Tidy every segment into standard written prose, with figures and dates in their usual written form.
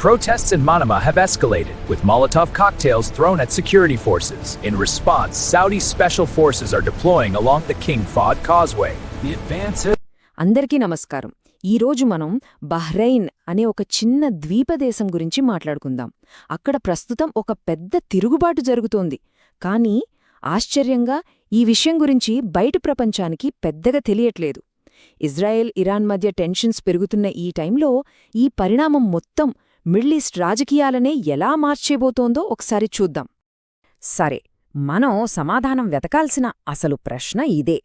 Protests in Manama have escalated, with Molotov cocktails thrown at security forces. In response, Saudi special forces are deploying along the King Fahd Causeway. The advance అందరికీ నమస్కారం. ఈరోజు మనం Bahrain అనే ఒక చిన్న ద్వీపదేశం గురించి మాట్లాడుకుందాం. అక్కడ ప్రస్తుతం ఒక పెద్ద తిరుగుబాటు జరుగుతోంది. కానీ ఆశ్చర్యంగా ఈ విషయం గురించి బయటి ప్రపంచానికి పెద్దగా తెలియట్లేదు. ఇజ్రాయెల్, ఇరాన్ మధ్య టెన్షన్స్ పెరుగుతున్న ఈ టైంలో ఈ పరిణామం మొత్తం మిడిల్ ఈస్ట్ రాజకీయాలనే ఎలా మార్చేబోతోందో ఒకసారి చూద్దాం. సరే, మనం సమాధానం వెతకాల్సిన అసలు ప్రశ్న ఇదే.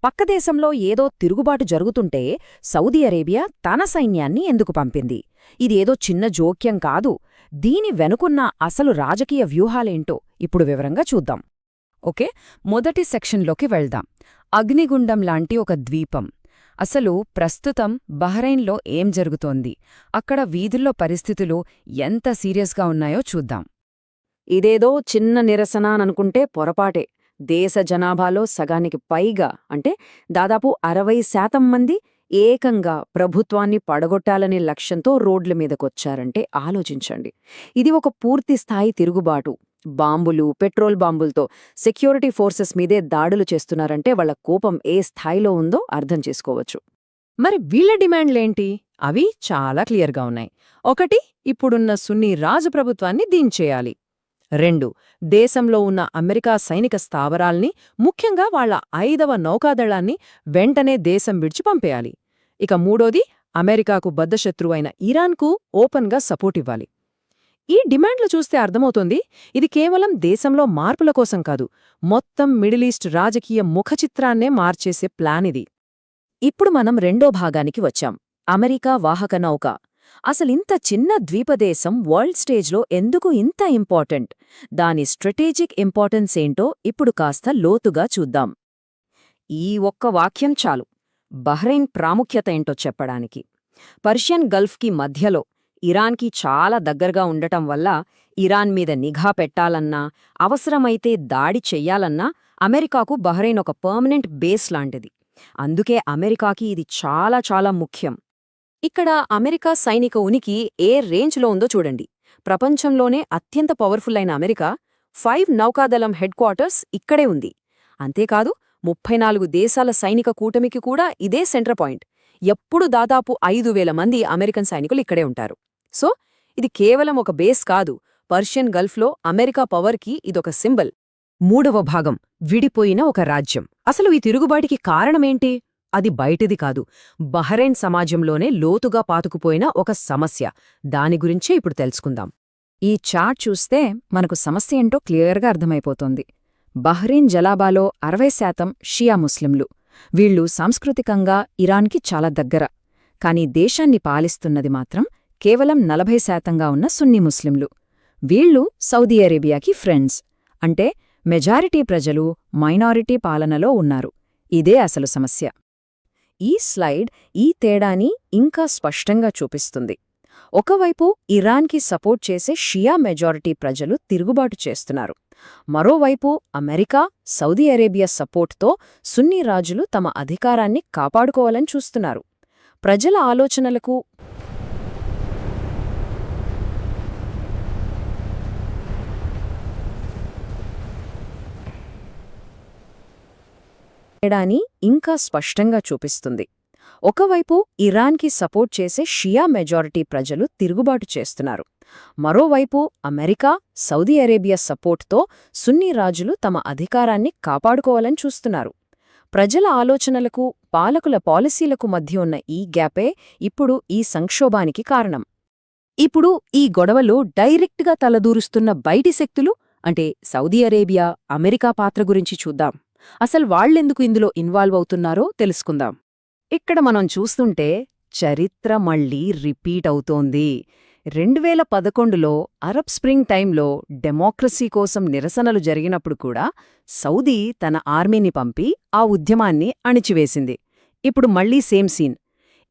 పక్కదేశంలో ఏదో తిరుగుబాటు జరుగుతుంటే సౌదీ అరేబియా తన సైన్యాన్ని ఎందుకు పంపింది? ఇదేదో చిన్న జోక్యం కాదు. దీని వెనుకున్న అసలు రాజకీయ వ్యూహాలేంటో ఇప్పుడు వివరంగా చూద్దాం. ఓకే, మొదటి సెక్షన్లోకి వెళ్దాం. అగ్నిగుండం లాంటి ఒక ద్వీపం. అసలు ప్రస్తుతం బహ్రెయిన్లో ఏం జరుగుతోంది, అక్కడ వీధుల్లో పరిస్థితులు ఎంత సీరియస్గా ఉన్నాయో చూద్దాం. ఇదేదో చిన్న నిరసన అనుకుంటే పొరపాటే. దేశ జనాభాలో సగానికి పైగా, అంటే దాదాపు 60% మంది ఏకంగా ప్రభుత్వాన్ని పడగొట్టాలనే లక్ష్యంతో రోడ్ల మీదకొచ్చారంటే ఆలోచించండి. ఇది ఒక పూర్తిస్థాయి తిరుగుబాటు. బాంబులు, పెట్రోల్ బాంబులతో సెక్యూరిటీ ఫోర్సెస్ మీదే దాడులు చేస్తున్నారంటే వాళ్ల కోపం ఏ స్థాయిలో ఉందో అర్థం చేసుకోవచ్చు. మరి వీళ్ల డిమాండ్లేంటి? అవి చాలా క్లియర్గా ఉన్నాయి. 1, ఇప్పుడున్న సున్నీ రాజు ప్రభుత్వాన్ని దించేయాలి. 2, దేశంలో ఉన్న అమెరికా సైనిక స్థావరాల్ని, ముఖ్యంగా వాళ్ల 5వ నౌకాదళాన్ని వెంటనే దేశం విడిచి పంపేయాలి. ఇక 3, అమెరికాకు బద్ధశత్రువైన ఇరాన్కు ఓపెన్గా సపోర్ట్ ఇవ్వాలి. ఈ డిమాండ్లు చూస్తే అర్థమవుతోంది, ఇది కేవలం దేశంలో మార్పుల కోసం కాదు, మొత్తం మిడిల్ ఈస్ట్ రాజకీయ ముఖచిత్రాన్నే మార్చేసే ప్లాన్ ఇది. ఇప్పుడు మనం రెండో భాగానికి వచ్చాం. అమెరికా వాహక నౌక. అసలింత చిన్న ద్వీపదేశం వరల్డ్ స్టేజ్లో ఎందుకు ఇంత ఇంపార్టెంట్? దాని స్ట్రాటజిక్ ఇంపార్టెన్స్ ఏంటో ఇప్పుడు కాస్త లోతుగా చూద్దాం. ఈ ఒక్క వాక్యం చాలు బహ్రెయిన్ ప్రాముఖ్యత ఏంటో చెప్పడానికి. పర్షియన్ గల్ఫ్కి మధ్యలో, ఇరాన్కి చాలా దగ్గరగా ఉండటం వల్ల ఇరాన్ మీద నిఘా పెట్టాలన్నా, అవసరమైతే దాడి చెయ్యాలన్నా అమెరికాకు బహ్రెయిన్ ఒక పర్మనెంట్ బేస్ లాంటిది. అందుకే అమెరికాకి ఇది చాలా చాలా ముఖ్యం. ఇక్కడ అమెరికా సైనిక ఉనికి ఏ రేంజ్లో ఉందో చూడండి. ప్రపంచంలోనే అత్యంత పవర్ఫుల్ అయిన అమెరికా 5 నౌకాదళం హెడ్ క్వార్టర్స్ ఇక్కడే ఉంది. అంతేకాదు 34 దేశాల సైనిక కూటమికి కూడా ఇదే సెంటర్ పాయింట్. ఎప్పుడు దాదాపు 5,000 మంది అమెరికన్ సైనికులు ఇక్కడే ఉంటారు. సో ఇది కేవలం ఒక బేస్ కాదు, పర్షియన్ గల్ఫ్లో అమెరికా పవర్కి ఇదొక సింబల్. 3వ భాగం, విడిపోయిన ఒక రాజ్యం. అసలు ఈ తిరుగుబాటికి కారణమేంటి? అది బయటిది కాదు, బహ్రెయిన్ సమాజంలోనే లోతుగా పాతుకుపోయిన ఒక సమస్య. దాని గురించే ఇప్పుడు తెలుసుకుందాం. ఈ చార్ట్ చూస్తే మనకు సమస్య ఏంటో క్లియర్గా అర్థమైపోతోంది. బహ్రెయిన్ జలాబాలో 60% షియా ముస్లింలు. వీళ్లు సాంస్కృతికంగా ఇరాన్కి చాలా దగ్గర. కానీ దేశాన్ని పాలిస్తున్నది మాత్రం కేవలం 40% ఉన్న సున్నీ ముస్లింలు. వీళ్లు సౌదీ అరేబియాకి ఫ్రెండ్స్. అంటే మెజారిటీ ప్రజలు మైనారిటీ పాలనలో ఉన్నారు. ఇదే అసలు సమస్య. ఈ స్లైడ్ ఈ తేడాని ఇంకా స్పష్టంగా చూపిస్తుంది. ఒకవైపు ఇరాన్కి సపోర్ట్ చేసే షియా మెజారిటీ ప్రజలు తిరుగుబాటు చేస్తున్నారు. మరోవైపు అమెరికా, సౌదీ అరేబియా సపోర్ట్తో సున్నీ రాజులు తమ అధికారాన్ని కాపాడుకోవాలని చూస్తున్నారు. ప్రజల ఆలోచనలకు తేడాని ఇంకా స్పష్టంగా చూపిస్తుంది. ఒకవైపు ఇరాన్కి సపోర్ట్ చేసే షియా మెజారిటీ ప్రజలు తిరుగుబాటు చేస్తున్నారు. మరోవైపు అమెరికా, సౌదీ అరేబియా సపోర్ట్తో సున్నీ రాజులు తమ అధికారాన్ని కాపాడుకోవాలని చూస్తున్నారు. ప్రజల ఆలోచనలకు, పాలకుల పాలసీలకు మధ్య ఉన్న ఈ గ్యాపే ఇప్పుడు ఈ సంక్షోభానికి కారణం. ఇప్పుడు ఈ గొడవలో డైరెక్ట్గా తలదూరుస్తున్న బయటి శక్తులు, అంటే సౌదీ అరేబియా, అమెరికా పాత్ర గురించి చూద్దాం. అసలు వాళ్లెందుకు ఇందులో ఇన్వాల్వ్ అవుతున్నారో తెలుసుకుందాం. ఇక్కడ మనం చూస్తుంటే చరిత్ర మళ్లీ రిపీట్ అవుతోంది. 2011లో అరబ్ స్ప్రింగ్ టైంలో డెమోక్రసీ కోసం నిరసనలు జరిగినప్పుడు కూడా సౌదీ తన ఆర్మీని పంపి ఆ ఉద్యమాన్ని అణిచివేసింది. ఇప్పుడు మళ్లీ సేమ్ సీన్.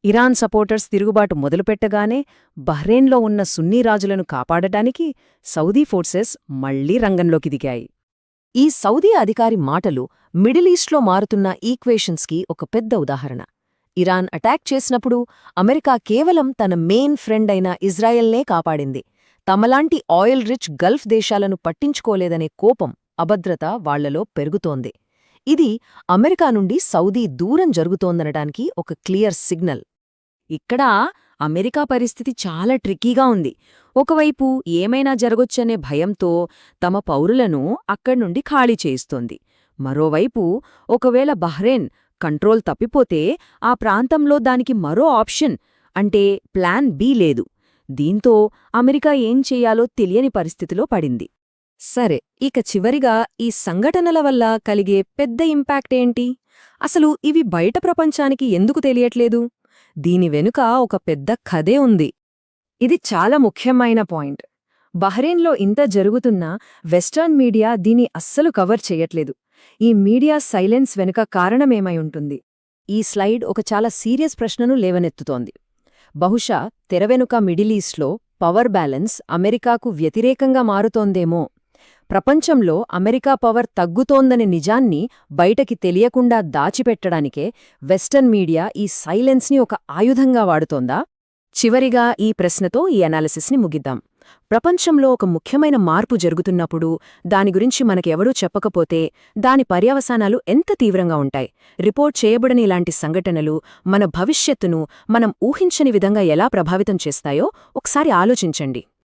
ఇరాన్ సపోర్టర్స్ తిరుగుబాటు మొదలుపెట్టగానే బహ్రెయిన్లో ఉన్న సున్నీ రాజులను కాపాడటానికి సౌదీ ఫోర్సెస్ మళ్లీ రంగంలోకి దిగాయి. ఈ సౌదీ అధికారి మాటలు మిడిల్ ఈస్ట్లో మారుతున్న ఈక్వేషన్స్కి ఒక పెద్ద ఉదాహరణ. ఇరాన్ అటాక్ చేసినప్పుడు అమెరికా కేవలం తన మెయిన్ ఫ్రెండ్ అయిన ఇజ్రాయెల్నే కాపాడింది. తమలాంటి ఆయిల్ రిచ్ గల్ఫ్ దేశాలను పట్టించుకోలేదనే కోపం, అభద్రత వాళ్లలో పెరుగుతోంది. ఇది అమెరికా నుండి సౌదీ దూరం జరుగుతోందనడానికి ఒక క్లియర్ సిగ్నల్. ఇక్కడ అమెరికా పరిస్థితి చాలా ట్రిక్కీగా ఉంది. ఒకవైపు ఏమైనా జరగొచ్చనే భయంతో తమ పౌరులను అక్కడ్నుండి ఖాళీ చేయిస్తోంది. మరోవైపు ఒకవేళ బహ్రెయిన్ కంట్రోల్ తప్పిపోతే ఆ ప్రాంతంలో దానికి మరో ఆప్షన్ అంటే ప్లాన్ బి లేదు. దీంతో అమెరికా ఏం చెయ్యాలో తెలియని పరిస్థితిలో పడింది. సరే, ఇక చివరిగా ఈ సంఘటనల వల్ల కలిగే పెద్ద ఇంపాక్ట్ ఏంటి? అసలు ఇవి బయట ప్రపంచానికి ఎందుకు తెలియట్లేదు? దీని వెనుక ఒక పెద్ద కథే ఉంది. ఇది చాలా ముఖ్యమైన పాయింట్. బహ్రెయిన్లో ఇంత జరుగుతున్నా వెస్టర్న్ మీడియా దీని అస్సలు కవర్ చెయ్యట్లేదు. ఈ మీడియా సైలెన్స్ వెనుక కారణమేమై ఉంటుంది? ఈ స్లైడ్ ఒక చాలా సీరియస్ ప్రశ్నను లేవనెత్తుతోంది. బహుశా తెరవెనుక మిడిలీస్ట్లో పవర్ బ్యాలెన్స్ అమెరికాకు వ్యతిరేకంగా మారుతోందేమో. ప్రపంచంలో అమెరికా పవర్ తగ్గుతోందనే నిజాన్ని బయటకి తెలియకుండా దాచిపెట్టడానికే వెస్టర్న్ మీడియా ఈ సైలెన్స్ని ఒక ఆయుధంగా వాడుతోందా? చివరిగా ఈ ప్రశ్నతో ఈ అనాలిసిస్ని ముగిద్దాం. ప్రపంచంలో ఒక ముఖ్యమైన మార్పు జరుగుతున్నప్పుడు దాని గురించి మనకెవరూ చెప్పకపోతే దాని పర్యవసానాలు ఎంత తీవ్రంగా ఉంటాయి? రిపోర్ట్ చేయబడని ఇలాంటి సంఘటనలు మన భవిష్యత్తును మనం ఊహించని విధంగా ఎలా ప్రభావితం చేస్తాయో ఒకసారి ఆలోచించండి.